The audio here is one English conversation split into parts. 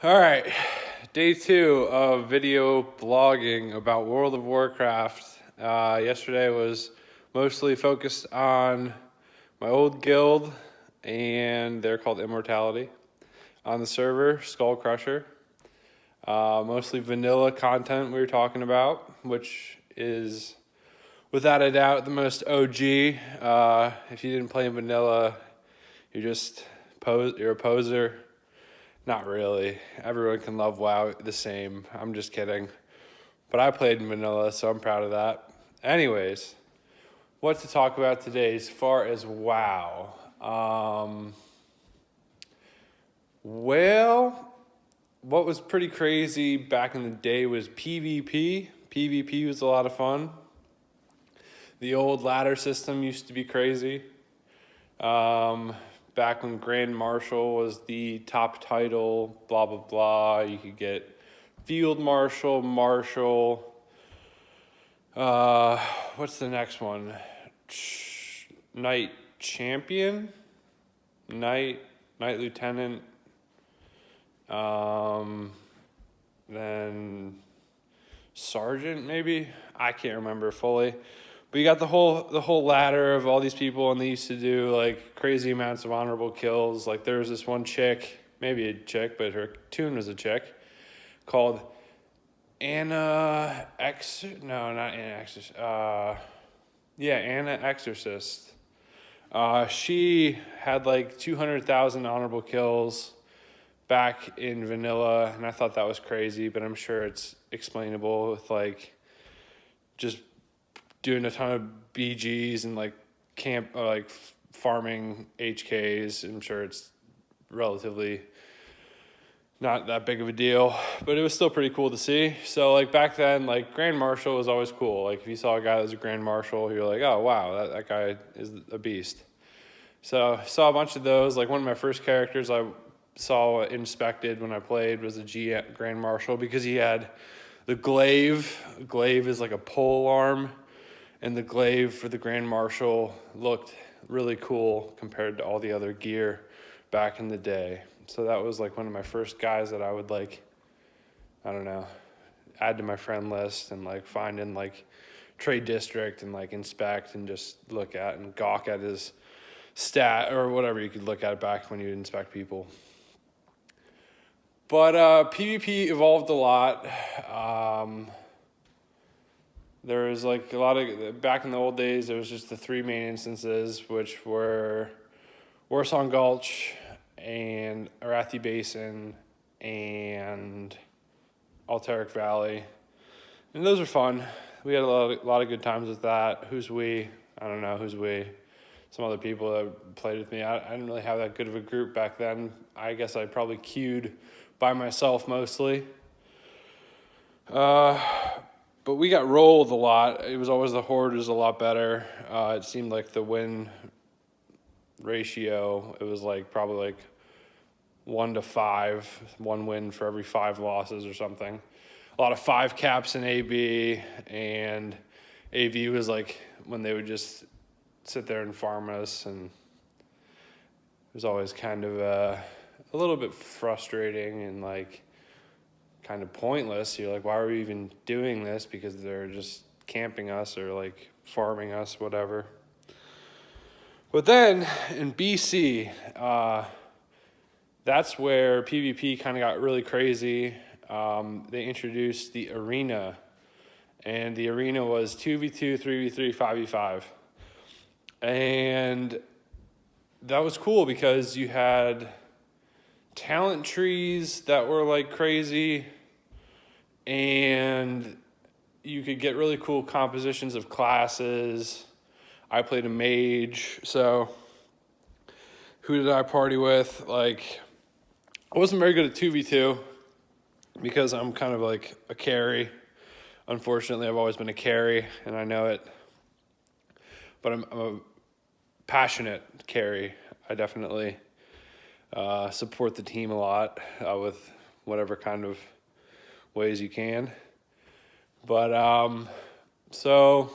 All right, day 2 of video blogging about World of Warcraft. Yesterday was mostly focused on my old guild, and they're called Immortality. On the server, Skull Crusher. Mostly vanilla content we were talking about, which is without a doubt the most OG. If you didn't play in vanilla, you're a poser. Not really. Everyone can love WoW the same. I'm just kidding. But I played in vanilla, so I'm proud of that. Anyways, what to talk about today as far as WoW? Well, what was pretty crazy back in the day was PvP. PvP was a lot of fun. The old ladder system used to be crazy. Back when Grand Marshal was the top title, blah, blah, blah. You could get Field Marshal, Marshal. What's the next one? Knight Champion? Knight Lieutenant. Then Sergeant, maybe? I can't remember fully. But you got the whole ladder of all these people, and they used to do like crazy amounts of honorable kills. Like there was this one chick, maybe a chick, but her tune was a chick, called Anna Exorcist. No, not Anna Exorcist. Anna Exorcist. She had like 200,000 honorable kills back in vanilla, and I thought that was crazy, but I'm sure it's explainable with like just doing a ton of BGs and like farming HKs. I'm sure it's relatively not that big of a deal, but it was still pretty cool to see. So like back then, like Grand Marshal was always cool. Like if you saw a guy that was a Grand Marshal, you're like, oh wow, that guy is a beast. So I saw a bunch of those. Like one of my first characters I saw inspected when I played was a Grand Marshal, because he had the glaive. Glaive is like a pole arm, and the glaive for the Grand Marshal looked really cool compared to all the other gear back in the day. So that was like one of my first guys that I would like, I don't know, add to my friend list and like find in like trade district and like inspect and just look at and gawk at his stat or whatever you could look at back when you inspect people. But PvP evolved a lot. There was like a lot of, back in the old days, there was just the 3 main instances, which were Warsong Gulch and Arathi Basin and Alteric Valley. And those were fun. We had a lot of good times with that. Who's we? I don't know who's we. Some other people that played with me. I didn't really have that good of a group back then. I guess I probably queued by myself mostly. But we got rolled a lot. It was always the Horde was a lot better. It seemed like the win ratio, it was like probably like 1 to 5, 1 win for every 5 losses or something. A lot of 5 caps in AB, and AV was like when they would just sit there and farm us, and it was always kind of a little bit frustrating and like kind of pointless. You're like, why are we even doing this? Because they're just camping us or like farming us, whatever. But then in BC, that's where PvP kind of got really crazy. They introduced the arena, and the arena was 2v2, 3v3, 5v5. And that was cool because you had talent trees that were like crazy, and you could get really cool compositions of classes. I played a mage, so who did I party with? Like, I wasn't very good at 2v2 because I'm kind of like a carry. Unfortunately, I've always been a carry, and I know it. But I'm a passionate carry. I definitely support the team a lot with whatever kind of ways you can. But so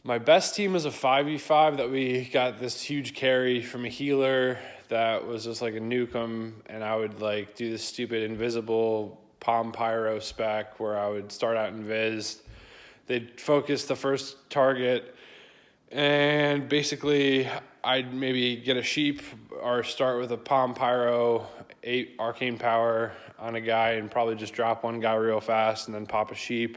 my best team was a 5v5 that we got this huge carry from a healer that was just like a nuke 'em, and I would like do this stupid invisible palm pyro spec where I would start out invis. They'd focus the first target, and basically I'd maybe get a sheep or start with a palm pyro 8 arcane power on a guy and probably just drop one guy real fast and then pop a sheep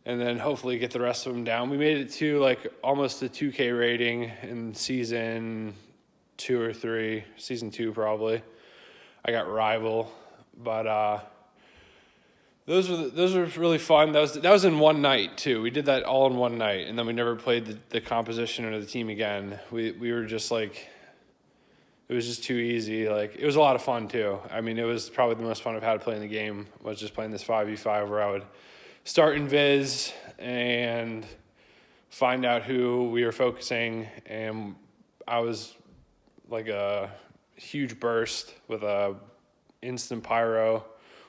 and then hopefully get the rest of them down. We made it to like almost a 2K rating in season 2 or 3, season 2 probably. I got rival, but those were really fun. That was in one night too. We did that all in one night, and then we never played the composition or the team again. We were just like, it was just too easy. Like, it was a lot of fun too. I mean, it was probably the most fun I've had playing the game, was just playing this 5v5 where I would start in Viz and find out who we were focusing, and I was like a huge burst with a instant pyro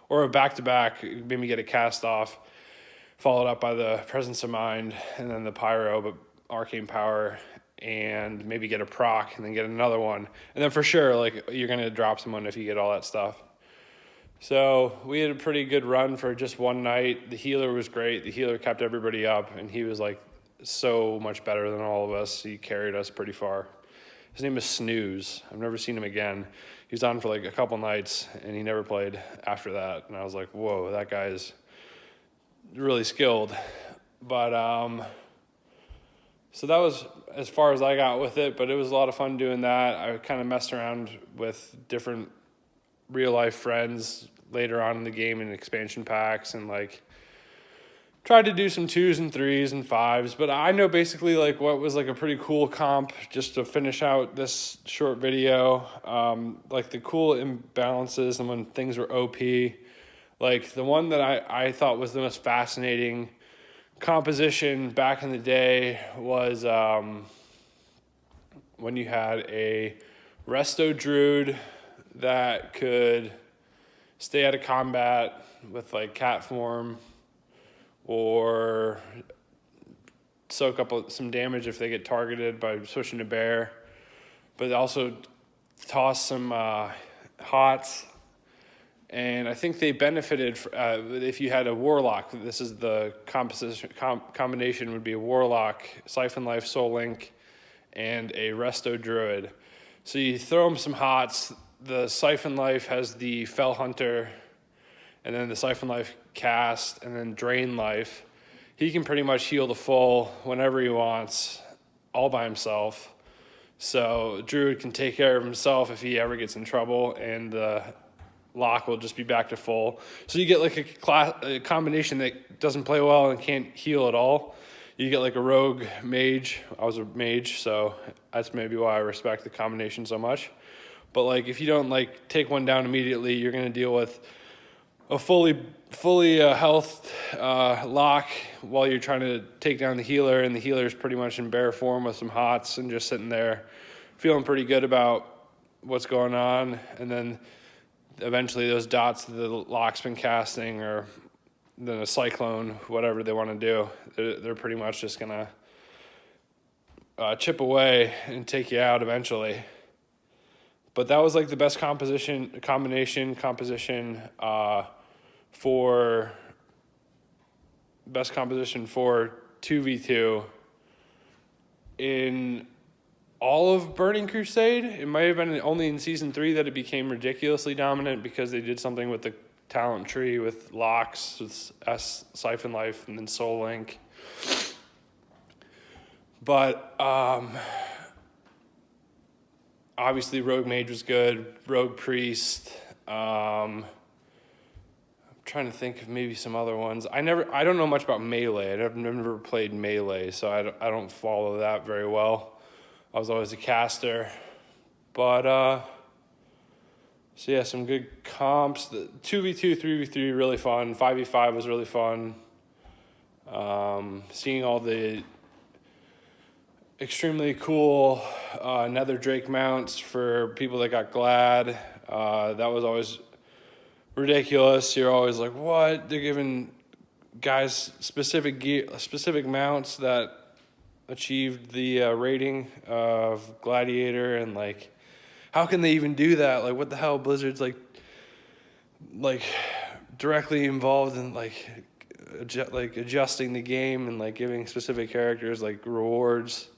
or a back-to-back, maybe get a cast off, followed up by the presence of mind, and then the pyro, but arcane power, and maybe get a proc, and then get another one. And then for sure, like, you're going to drop someone if you get all that stuff. So we had a pretty good run for just one night. The healer was great. The healer kept everybody up, and he was, like, so much better than all of us. He carried us pretty far. His name is Snooze. I've never seen him again. He was on for like a couple nights, and he never played after that. And I was like, whoa, that guy is really skilled. But so that was as far as I got with it, but it was a lot of fun doing that. I kind of messed around with different real life friends later on in the game in expansion packs, and like tried to do some 2s and 3s and 5s, but I know basically like what was like a pretty cool comp just to finish out this short video. Like the cool imbalances and when things were OP. Like the one that I thought was the most fascinating composition back in the day was when you had a resto druid that could stay out of combat with like cat form, or soak up some damage if they get targeted by switching to bear, but also toss some hots. And I think they benefited if you had a warlock. This is the combination would be a warlock, Siphon Life, Soul Link, and a resto druid. So you throw them some hots. The Siphon Life has the Fell Hunter, and then the Siphon Life cast, and then Drain Life. He can pretty much heal the full whenever he wants, all by himself. So Druid can take care of himself if he ever gets in trouble, and the lock will just be back to full. So you get like a combination that doesn't play well and can't heal at all. You get like a rogue mage. I was a mage, so that's maybe why I respect the combination so much. But like if you don't like take one down immediately, you're gonna deal with a fully health lock while you're trying to take down the healer, and the healer's pretty much in bear form with some hots and just sitting there feeling pretty good about what's going on. And then eventually those dots that the lock's been casting, or then a cyclone, whatever they want to do, they're pretty much just gonna chip away and take you out eventually. But that was like the best combination for 2v2 in all of Burning Crusade. It might have been only in season 3 that it became ridiculously dominant because they did something with the talent tree with locks, with Siphon Life, and then Soul Link. But obviously Rogue Mage was good, Rogue Priest. Trying to think of maybe some other ones. I don't know much about melee. I've never played melee, so I don't follow that very well. I was always a caster. But so yeah, some good comps. The 2v2, 3v3 really fun. 5v5 was really fun. Seeing all the extremely cool Nether Drake mounts for people that got Glad. That was always ridiculous. You're always like, what? They're giving guys specific mounts that achieved the rating of Gladiator, and like how can they even do that? Like, what the hell? Blizzard's like directly involved in like adjusting the game and like giving specific characters like rewards.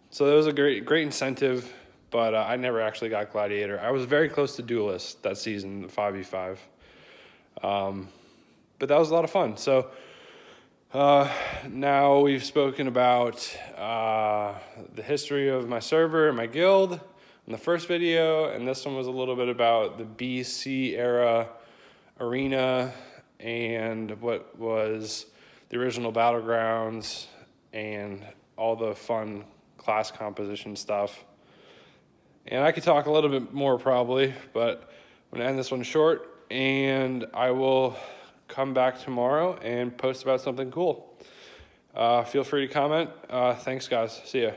So that was a great incentive, but I never actually got Gladiator. I was very close to Duelist that season, 5v5. But that was a lot of fun. So now we've spoken about the history of my server and my guild in the first video, and this one was a little bit about the BC era arena and what was the original Battlegrounds and all the fun class composition stuff. And I could talk a little bit more probably, but I'm gonna end this one short, and I will come back tomorrow and post about something cool. Feel free to comment. Thanks guys, see ya.